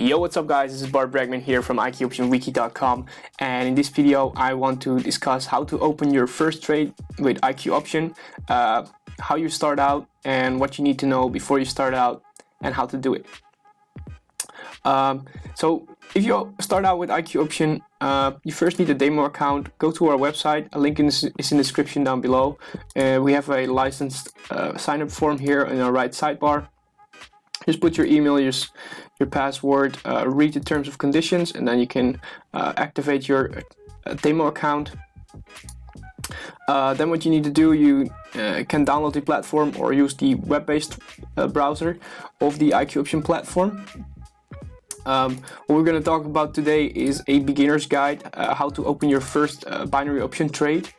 Yo, what's up guys, this is Bart Bregman here from IQOptionWiki.com, and in this video I want to discuss how to open your first trade with IQ Option, how you start out and what you need to know before you start out and how to do it. So if you start out with IQ Option, you first need a demo account. Go to our website, a link is in the description down below. We have a licensed sign up form here in our right sidebar. Just put your email, your password, read the terms and conditions, and then you can activate your demo account. Then what you need to do, you can download the platform or use the web-based browser of the IQ Option platform. What we're going to talk about today is a beginner's guide, how to open your first binary option trade.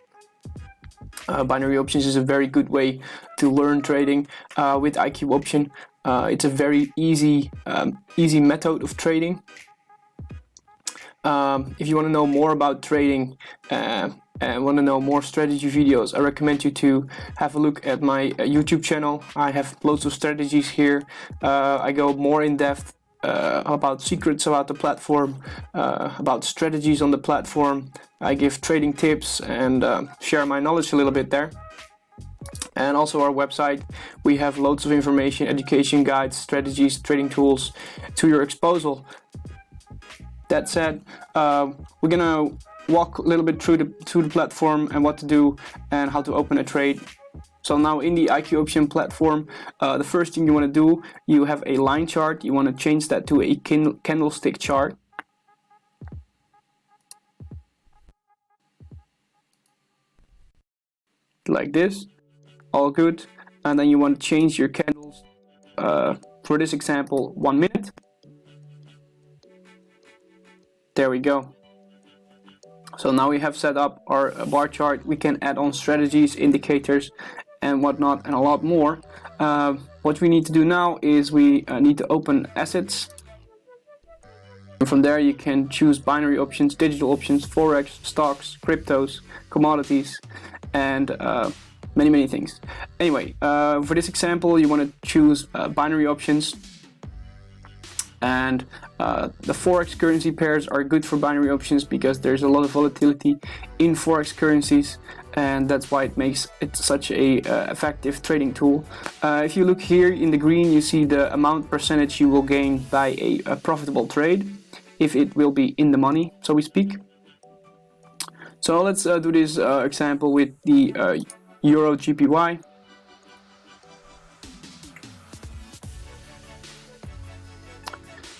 Binary options is a very good way to learn trading with IQ Option. It's a very easy method of trading. If you want to know more about trading and want to know more strategy videos, I recommend you to have a look at my YouTube channel. I have loads of strategies here. I go more in depth about secrets about the platform, about strategies on the platform. I give trading tips and share my knowledge a little bit there. And also our website, we have loads of information, education guides, strategies, trading tools to your disposal. That said, we're gonna walk a little bit through the platform and what to do and how to open a trade. So now in the IQ Option platform, the first thing you want to do, you have a line chart. You want to change that to a candlestick chart. Like this. All good. And then you want to change your candles, for this example, 1 minute. There we go. So now we have set up our bar chart. We can add on strategies, indicators, and whatnot, and a lot more. What we need to do now is we need to open assets. And from there you can choose binary options, digital options, forex, stocks, cryptos, commodities, and many things. Anyway, for this example you want to choose binary options, and the forex currency pairs are good for binary options because there's a lot of volatility in forex currencies, and that's why it makes it such a effective trading tool. If you look here in the green, you see the amount percentage you will gain by a profitable trade, if it will be in the money, so we speak. So let's do this example with the Euro GPY.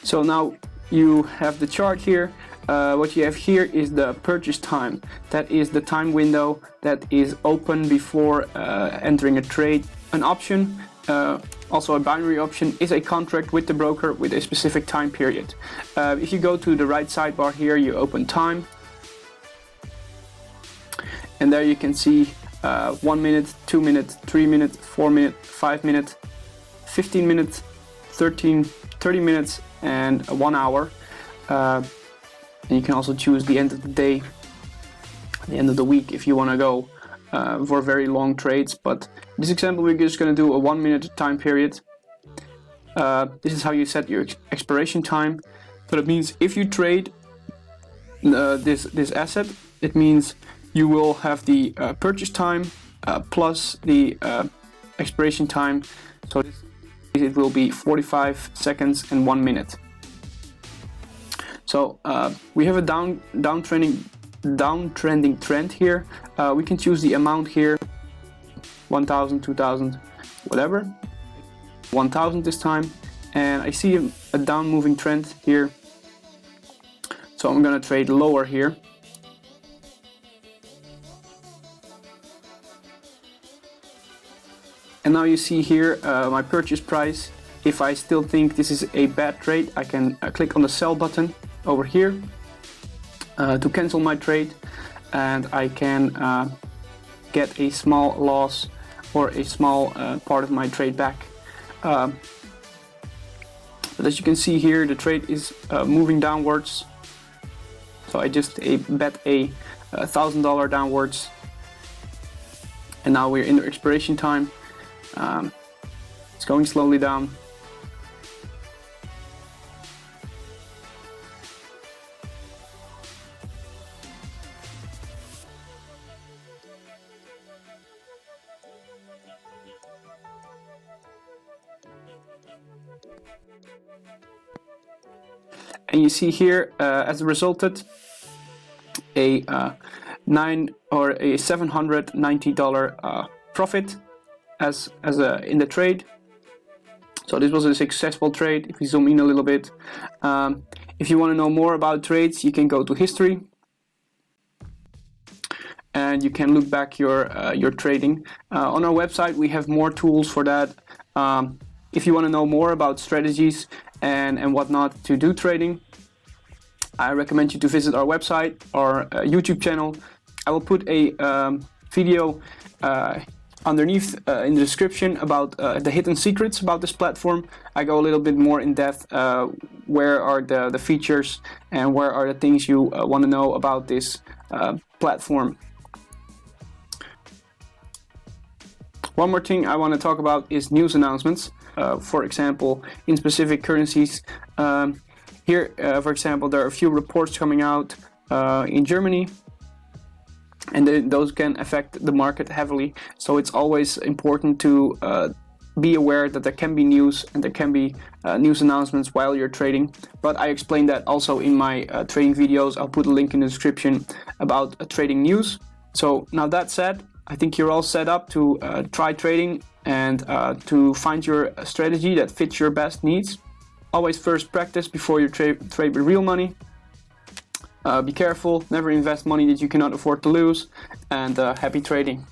So now you have the chart here. What you have here is the purchase time. That is the time window that is open before entering a trade. An option, also a binary option, is a contract with the broker with a specific time period. If you go to the right sidebar here, you open time, and there you can see 1 minute, 2 minutes, 3 minutes, 4 minutes, 5 minutes, 15 minutes, 30 minutes, and 1 hour. And you can also choose the end of the day, the end of the week if you want to go for very long trades. But in this example, we're just going to do a 1 minute time period. This is how you set your expiration time. So it means if you trade this asset, it means you will have the purchase time plus the expiration time. So it will be 45 seconds and 1 minute. So we have a downtrending trend here. We can choose the amount here, 1,000, 2,000, whatever. 1,000 this time, and I see a down moving trend here. So I'm gonna trade lower here. And now you see here my purchase price. If I still think this is a bad trade, I can click on the sell button over here to cancel my trade, and I can get a small loss or a small part of my trade back. But as you can see here, the trade is moving downwards. So I just bet a $1,000 downwards, and now we're in the expiration time. It's going slowly down. And you see here, as a resulted, a $790 profit as in the trade. So this was a successful trade. If we zoom in a little bit, if you want to know more about trades, you can go to history, and you can look back your trading. On our website, we have more tools for that. If you want to know more about strategies and whatnot to do trading, I recommend you to visit our website or YouTube channel. I will put a video underneath in the description about the hidden secrets about this platform. I go a little bit more in depth where are the features and where are the things you want to know about this platform. One more thing I want to talk about is news announcements. For example, in specific currencies. Here, for example, there are a few reports coming out in Germany, and those can affect the market heavily. So it's always important to be aware that there can be news and there can be news announcements while you're trading. But I explained that also in my trading videos. I'll put a link in the description about trading news. So now that said, I think you're all set up to try trading and to find your strategy that fits your best needs. Always first practice before you trade with real money. Be careful, never invest money that you cannot afford to lose, and happy trading.